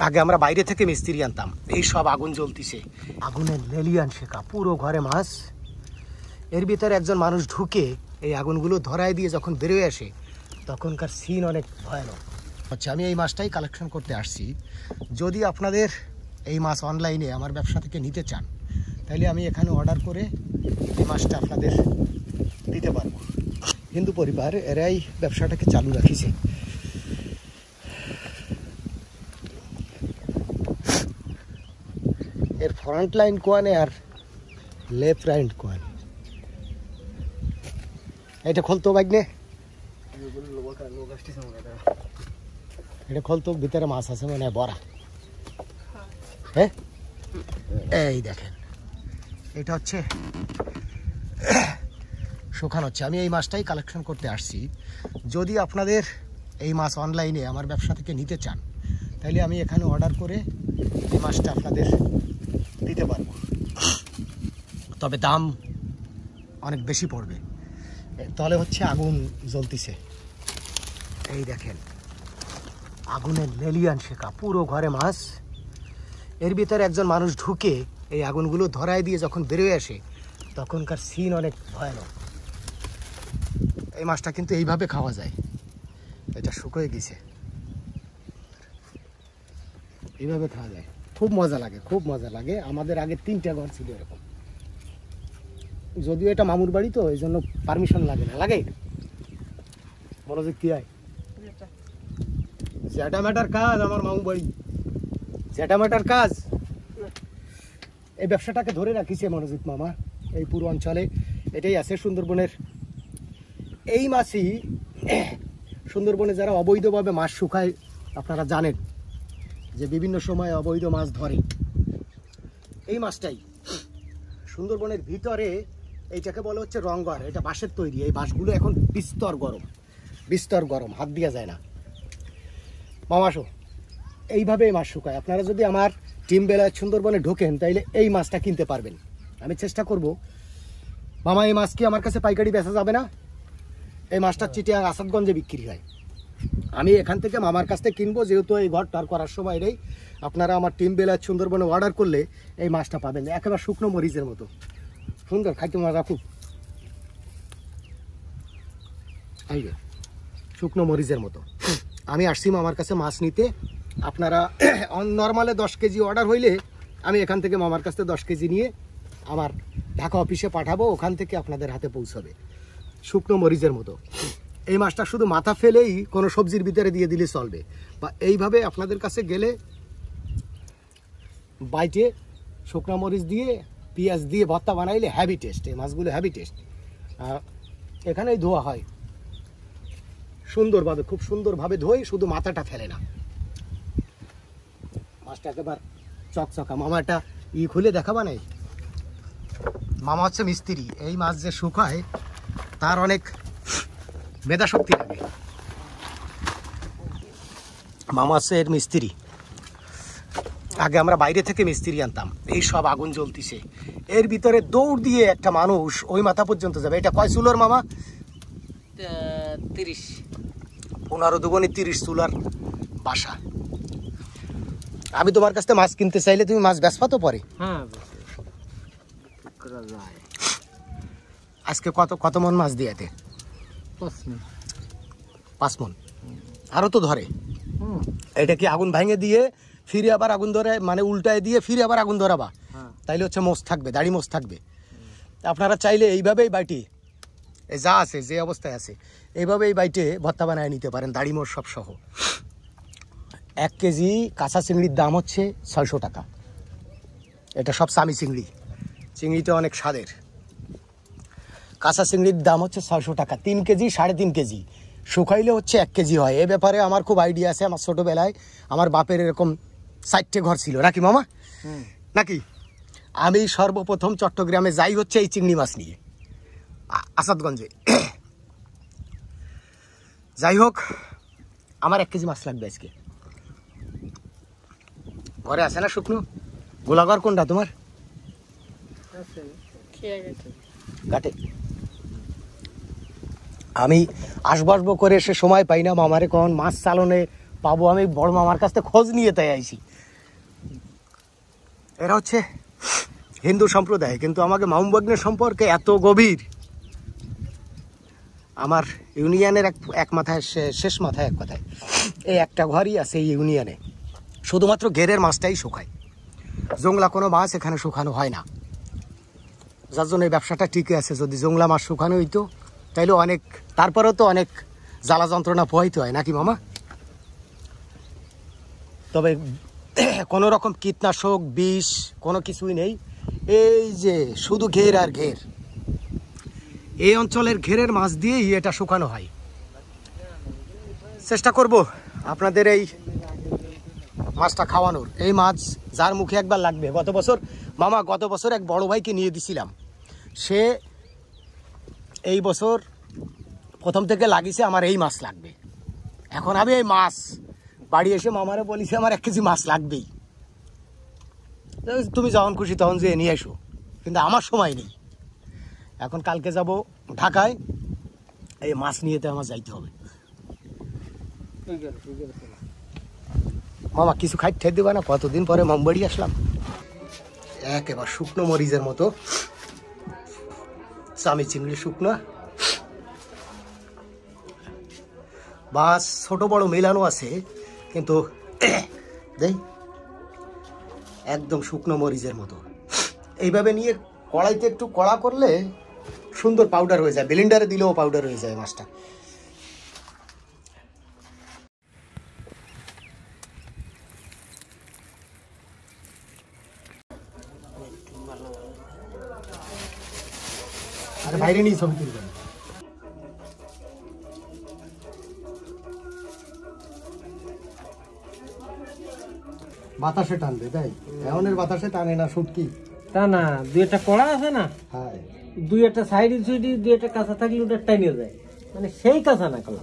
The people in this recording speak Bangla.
আগে আমরা বাইরে থেকে মিস্ত্রি আনতাম, এই সব আগুন জ্বলতিছে, আগুনের লেলিয়ান শেখা, পুরো ঘরে মাছ। এর ভিতরে একজন মানুষ ঢুকে এই আগুনগুলো ধরায় দিয়ে যখন বেরোয় আসে তখনকার সিন অনেক ভয়ানক হচ্ছে। আমি এই মাছটাই কালেকশন করতে আসছি। যদি আপনাদের এই মাছ অনলাইনে আমার ব্যবসা থেকে নিতে চান তাহলে আমি এখানে অর্ডার করে এই মাছটা আপনাদের দিতে পারবো। হিন্দু পরিবার এরাই ব্যবসাটাকে চালু রাখিছে। এর ফ্রন্ট লাইন কোয়ানে আর লেফট রাইট কোয়ানে। এটা খোলতো বাইকনে, এটা খোলতো, ভিতরে মাছ আছে মানে বড়া। হ্যাঁ এই দেখেন, এটা হচ্ছে শুকানো হচ্ছে। আমি এই মাছটাই কালেকশন করতে আসছি। যদি আপনাদের এই মাছ অনলাইনে আমার ব্যবসা থেকে নিতে চান তাহলে আমি এখানে অর্ডার করে এই মাছটা আপনাদের দিতে পারবো, তবে দাম অনেক বেশি পড়বে। তাহলে হচ্ছে আগুন জ্বলতিছে, এই দেখেন আগুনের লেলিয়ান শেখা, পুরো ঘরে মাছ। এর ভিতরে একজন মানুষ ঢুকে এই আগুনগুলো ধরায় দিয়ে যখন বেরোয় আসে তখনকার সিন অনেক ভয়ানক। এই মাছটা কিন্তু এইভাবে খাওয়া যায়, এটা শুকিয়ে গেছে, এইভাবে খাওয়া যায়, খুব মজা লাগে, খুব মজা লাগে। আমাদের আগে 3টা ঘর ছিল এরকম, যদিও এটা মামুর বাড়ি তো এই জন্য পারমিশন লাগে না। লাগে মনোযোগ কি হয়, জ্যাটা ম্যাটার কাজ আমার মামু বাড়ি, জ্যাটা ম্যাটার কাজ। এই ব্যবসাটাকে ধরে রাখিছে মনোজিৎ মামা এই পুরো অঞ্চলে, এটাই আছে সুন্দরবনের। এই মাছই সুন্দরবনে যারা অবৈধভাবে মাছ শুকায়, আপনারা জানেন যে বিভিন্ন সময় অবৈধ মাছ ধরে, এই মাছটাই সুন্দরবনের ভিতরে। এইটাকে বলে হচ্ছে রংঘর, এটা বাঁশের তৈরি। এই বাঁশগুলো এখন বিস্তর গরম, বিস্তর গরম, হাত দেওয়া যায় না। মামাশো এইভাবে মাছ শুকায়। আপনারা যদি আমার টিম বেলায় সুন্দরবনে ঢোকেন তাইলে এই মাছটা কিনতে পারবেন। আমি চেষ্টা করব। মামা এই মাছ কি আমার কাছে পাইকারি বেচা যাবে না? এই মাছটা চিটিয়াং আসাদগঞ্জে বিক্রি হয়, আমি এখান থেকে মামার কাছ থেকে কিনবো। যেহেতু এই ঘর টার করার সময় নেই, আপনারা আমার টিম বেলায় সুন্দরবনে অর্ডার করলে এই মাছটা পাবেন একেবারে শুকনো মরিচের মতো সুন্দর, খাইতে মজা খুব। এই যে শুকনো মরিচের মতো। আমি আসছি মামার কাছে মাছ নিতে। আপনারা নর্মালে 10 কেজি অর্ডার হইলে আমি এখান থেকে মামার কাছ থেকে 10 কেজি নিয়ে আমার ঢাকা অফিসে পাঠাবো, ওখান থেকে আপনাদের হাতে পৌঁছাবে শুকনো মরিচের মতো। এই মাছটা শুধু মাথা ফেলেই কোনো সবজির ভিতরে দিয়ে দিলে চলবে, বা এইভাবে আপনাদের কাছে গেলে বাইটে শুকনো মরিচ দিয়ে পেঁয়াজ দিয়ে ভর্তা বানাইলে হ্যাভি টেস্ট। এই মাছগুলো হ্যাভি টেস্ট। এখানেই ধোয়া হয় সুন্দরভাবে, খুব সুন্দরভাবে ধোয়, শুধু মাথাটা ফেলে না। মাছটা একেবারে চকচকা। মামা একটা খুলে দেখাবা নাই? মামা হচ্ছে মিস্ত্রি। এই মাছ যে শুকায় তার অনেক মেধা শক্তি লাগে। মামা হচ্ছে এর মিস্ত্রি। আগে আমরা বাইরে থেকে মিস্ত্রি আনতাম, এই সব আগুন জ্বলতিছে, এর ভিতরে দৌড় দিয়ে একটা মানুষ ওই মাথা পর্যন্ত যাবে। এটা কয় চুলার মামা? 30, 15 দুগুণে 30 চুলার বাসা। আমি তোমার কাছ থেকে মাছ কিনতে চাইলে তুমি মাছ বেচবা তো পরে? হ্যাঁ আজকে কত মন মাছ দিয়েতে? 5 মন। আরো তো ধরে। এটা কি আগুন ভাঙে দিয়ে ফিরে আবার আগুন ধরে, মানে উল্টায় দিয়ে ফিরে আবার আগুন ধরাবা? তাইলে হচ্ছে মোষ থাকবে, দাড়ি মোষ থাকবে। আপনারা চাইলে এইভাবেই বাইটে, যা আছে যে অবস্থায় আছে এইভাবেই বাইটে ভর্তা বানায় নিতে পারেন, দাড়ি মোষ সব সহ। 1 কেজি কাঁচা চিংড়ির দাম হচ্ছে 600 টাকা। এটা সব সামি চিংড়ি, চিংড়িটা অনেক স্বাদের। কাঁচা চিংড়ির দাম হচ্ছে 600 টাকা। 3 কেজি 3.5 কেজি শুকাইলে হচ্ছে 1 কেজি হয়। এ ব্যাপারে আমার খুব আইডিয়া আছে। আমার ছোটোবেলায় আমার বাপের এরকম 4টে ঘর ছিল, নাকি মামা? নাকি আমি সর্বপ্রথম চট্টগ্রামে যাই হচ্ছে এই চিংড়ি মাছ নিয়ে, আসাদগঞ্জে। যাই হোক, আমার 1 কেজি মাছ লাগবে আজকে। ঘরে আছে না শুকনো? গোলাঘর কোনটা তোমার? ঘাটে। আমি আসবো করে সে সময় পাই না। মামারে কখন মাছ চালনে পাবো আমি বড় মামার কাছ থেকে খোঁজ নিয়ে তাই আইছি। এরা হচ্ছে হিন্দু সম্প্রদায়, কিন্তু আমাকে মামুবাগ্নের সম্পর্কে এত গভীর। আমার ইউনিয়নের এক মাথায় শেষ মাথায় এক কথায় এই একটা ঘরই আছে এই ইউনিয়নে, শুধুমাত্র ঘেরের মাছটাই শুকায়, জংলা কোনো মাছ এখানে শুকানো হয় না, যার জন্য এই ব্যবসাটা টিকে আছে। যদি জংলা মাছ শুকানো হইতো তাইলে অনেক, তারপরেও তো অনেক জ্বালা যন্ত্রণা পোহাইতে হয় নাকি মামা? তবে কোনো রকম কীটনাশক বিষ কোনো কিছুই নেই, এই যে শুধু ঘের আর ঘের। এই অঞ্চলের ঘেরের মাছ দিয়েই এটা শুকানো হয়। চেষ্টা করব আপনাদের এই মাছটা খাওয়ানোর। এই মাছ যার মুখে একবার লাগবে, গত বছর এক বড় ভাইকে নিয়ে দিছিলাম, সে এই বছর প্রথম থেকে লাগিয়েছে আমার এই মাছ লাগবে। এখন আমি এই মাছ বাড়ি এসে মামারে বলিছে আমার 1 কেজি মাছ লাগবেই, তুমি যখন খুশি তখন যে নিয়ে এসো, কিন্তু আমার সময় নেই। এখন কালকে যাব ঢাকায়, এই মাছ নিয়েতে আমার যাইতে হবে। মামা কিছু খাই ঠের দেবা না? কতদিন পরে মামবাড়ি আসলাম। একেবারে শুকনো মরিচের মতো চামি চিংড়ি শুকনো, মাছ ছোট বড় মেলানো আছে, কিন্তু দেই একদম শুকনো মরিচের মতো। এইভাবে নিয়ে কড়াইতে একটু কড়া করলে সুন্দর পাউডার হয়ে যায়, ব্লেন্ডারে দিলেও পাউডার হয়ে যায় মাছটা। আরে বাইরে নিয়ে ছবি তুলবেন। বাতাসে টানবে তাই? এমনের বাতাসে টানে না শুটকি? তা না, 2-1টা কড়া আছে না, হ্যাঁ 2-1টা সাইড 2-1টা কাঁচা থাকলে ওটা টাইনে যায়, মানে সেই কাঁচা না কলা।